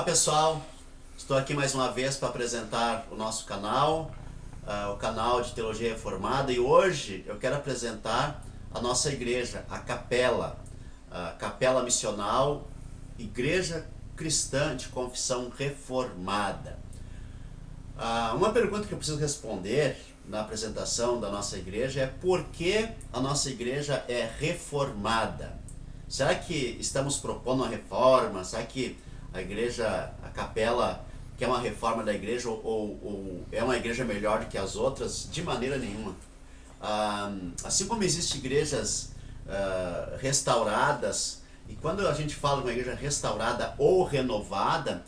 Olá pessoal, estou aqui mais uma vez para apresentar o nosso canal, o canal de Teologia Reformada, e hoje eu quero apresentar a nossa igreja, a Capela Missional, Igreja Cristã de Confissão Reformada. Uma pergunta que eu preciso responder na apresentação da nossa igreja é: por que a nossa igreja é reformada? Será que estamos propondo uma reforma? Será que a igreja, a capela, quer uma reforma da igreja ou é uma igreja melhor do que as outras? De maneira nenhuma. Assim como existem igrejas restauradas, e quando a gente fala de uma igreja restaurada ou renovada,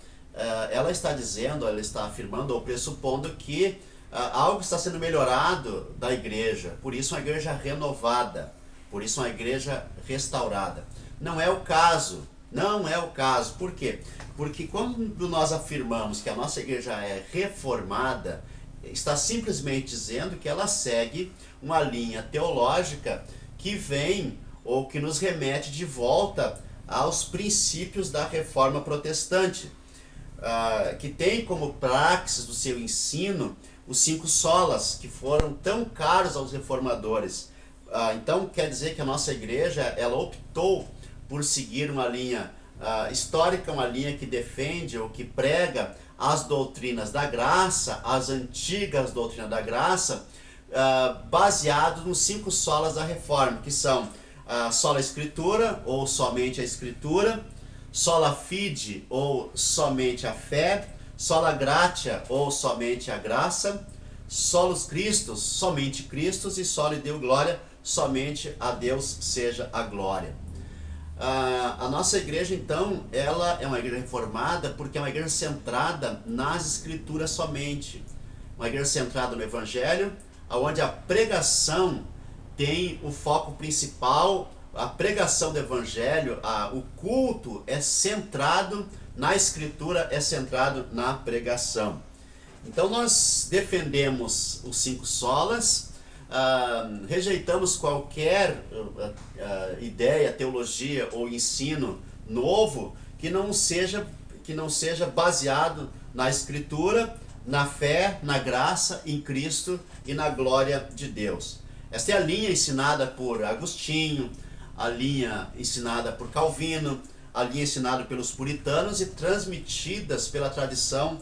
ela está dizendo, ela está afirmando ou pressupondo que algo está sendo melhorado da igreja, por isso uma igreja renovada, por isso uma igreja restaurada. Não é o caso. Não é o caso. Por quê? Porque quando nós afirmamos que a nossa igreja é reformada, está simplesmente dizendo que ela segue uma linha teológica que vem ou que nos remete de volta aos princípios da reforma protestante, que tem como praxis do seu ensino os 5 solas, que foram tão caros aos reformadores. Então quer dizer que a nossa igreja ela optou por seguir uma linha histórica, uma linha que defende ou que prega as doutrinas da graça, as antigas doutrinas da graça, baseado nos 5 solas da reforma, que são sola escritura, ou somente a escritura, sola fide, ou somente a fé, sola gratia, ou somente a graça, solus Christus, somente Cristo, e soli Deo gloria, somente a Deus seja a glória. A nossa igreja, então, ela é uma igreja reformada porque é uma igreja centrada nas escrituras somente. Uma igreja centrada no evangelho, onde a pregação tem o foco principal, a pregação do evangelho, o culto é centrado na escritura, é centrado na pregação. Então nós defendemos os 5 solas, rejeitamos qualquer ideia, teologia ou ensino novo que não seja baseado na escritura, na fé, na graça, em Cristo e na glória de Deus. Esta é a linha ensinada por Agostinho, a linha ensinada por Calvino, a linha ensinada pelos puritanos e transmitidas pela tradição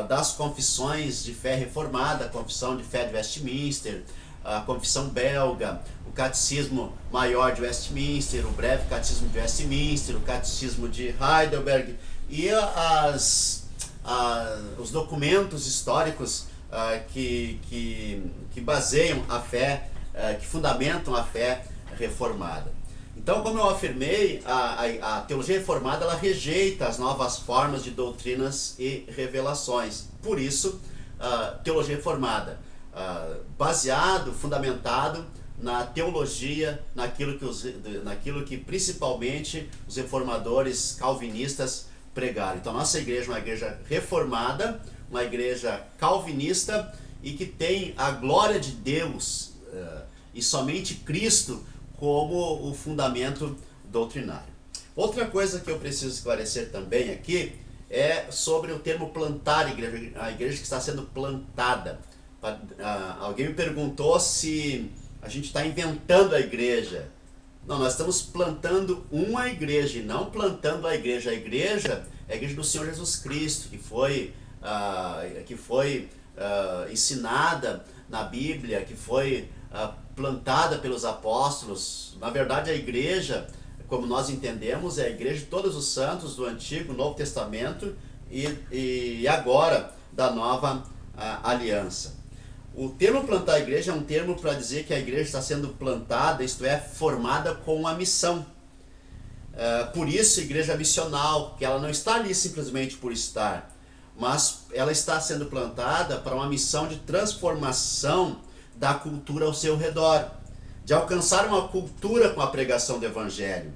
das confissões de fé reformada, a confissão de fé de Westminster, a confissão belga, o catecismo maior de Westminster, o breve catecismo de Westminster, o catecismo de Heidelberg e os documentos históricos que baseiam a fé, que fundamentam a fé reformada. Então, como eu afirmei, a teologia reformada ela rejeita as novas formas de doutrinas e revelações. Por isso, teologia reformada, baseado, fundamentado na teologia, naquilo que principalmente os reformadores calvinistas pregaram. Então, nossa igreja é uma igreja reformada, uma igreja calvinista e que tem a glória de Deus e somente Cristo como o fundamento doutrinário. Outra coisa que eu preciso esclarecer também aqui é sobre o termo plantar igreja, a igreja que está sendo plantada. Alguém me perguntou se a gente está inventando a igreja. Não, nós estamos plantando uma igreja e não plantando a igreja. A igreja é a igreja do Senhor Jesus Cristo, que foi ensinada na Bíblia, que foi plantada pelos apóstolos. Na verdade, a igreja, como nós entendemos, é a igreja de todos os santos do Antigo e Novo Testamento e agora da Nova Aliança. O termo plantar a igreja é um termo para dizer que a igreja está sendo plantada, isto é, formada com uma missão. Por isso, igreja missional, que ela não está ali simplesmente por estar, mas ela está sendo plantada para uma missão de transformação da cultura ao seu redor, de alcançar uma cultura com a pregação do evangelho,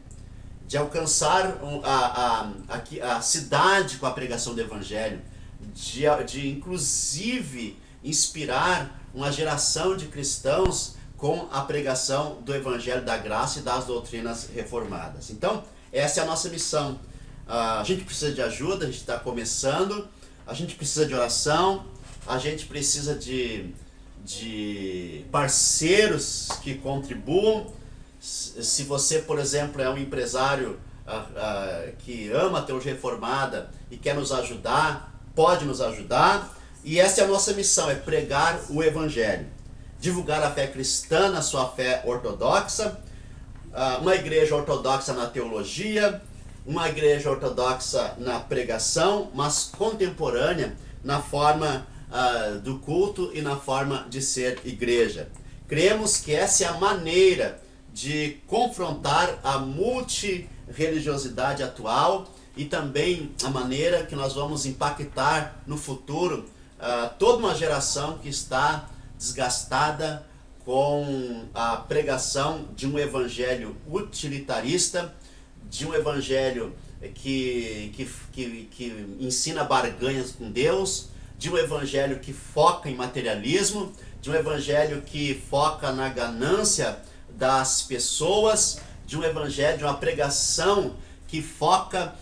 de alcançar a cidade com a pregação do evangelho, de inclusive inspirar uma geração de cristãos com a pregação do evangelho da graça e das doutrinas reformadas. Então, essa é a nossa missão. A gente precisa de ajuda, a gente está começando, a gente precisa de oração, a gente precisa de parceiros que contribuam. Se você, por exemplo, é um empresário que ama a teologia reformada e quer nos ajudar, pode nos ajudar. E essa é a nossa missão, é pregar o Evangelho, divulgar a fé cristã na sua fé ortodoxa, uma igreja ortodoxa na teologia, uma igreja ortodoxa na pregação, mas contemporânea na forma do culto e na forma de ser igreja. Cremos que essa é a maneira de confrontar a multireligiosidade atual e também a maneira que nós vamos impactar no futuro toda uma geração que está desgastada com a pregação de um evangelho utilitarista, de um evangelho que ensina barganhas com Deus, de um evangelho que foca em materialismo, de um evangelho que foca na ganância das pessoas, de um evangelho, de uma pregação que foca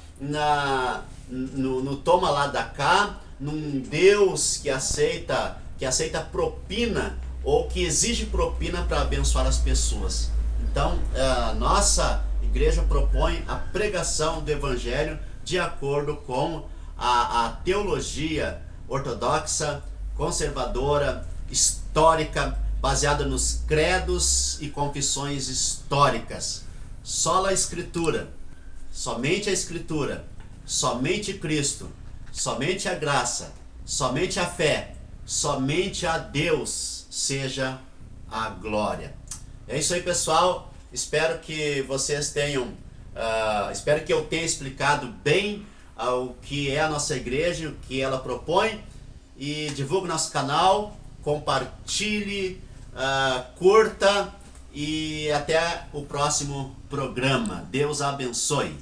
no toma lá da cá, num Deus que aceita propina ou que exige propina para abençoar as pessoas. Então, a nossa igreja propõe a pregação do evangelho de acordo com a teologia ortodoxa, conservadora, histórica, baseada nos credos e confissões históricas. Sola a Escritura, somente a Escritura, somente Cristo, somente a graça, somente a fé, somente a Deus seja a glória. É isso aí, pessoal. Espero que vocês tenham, espero que eu tenha explicado bem o que é a nossa igreja, o que ela propõe. E divulgue nosso canal, compartilhe, curta e até o próximo programa. Deus abençoe.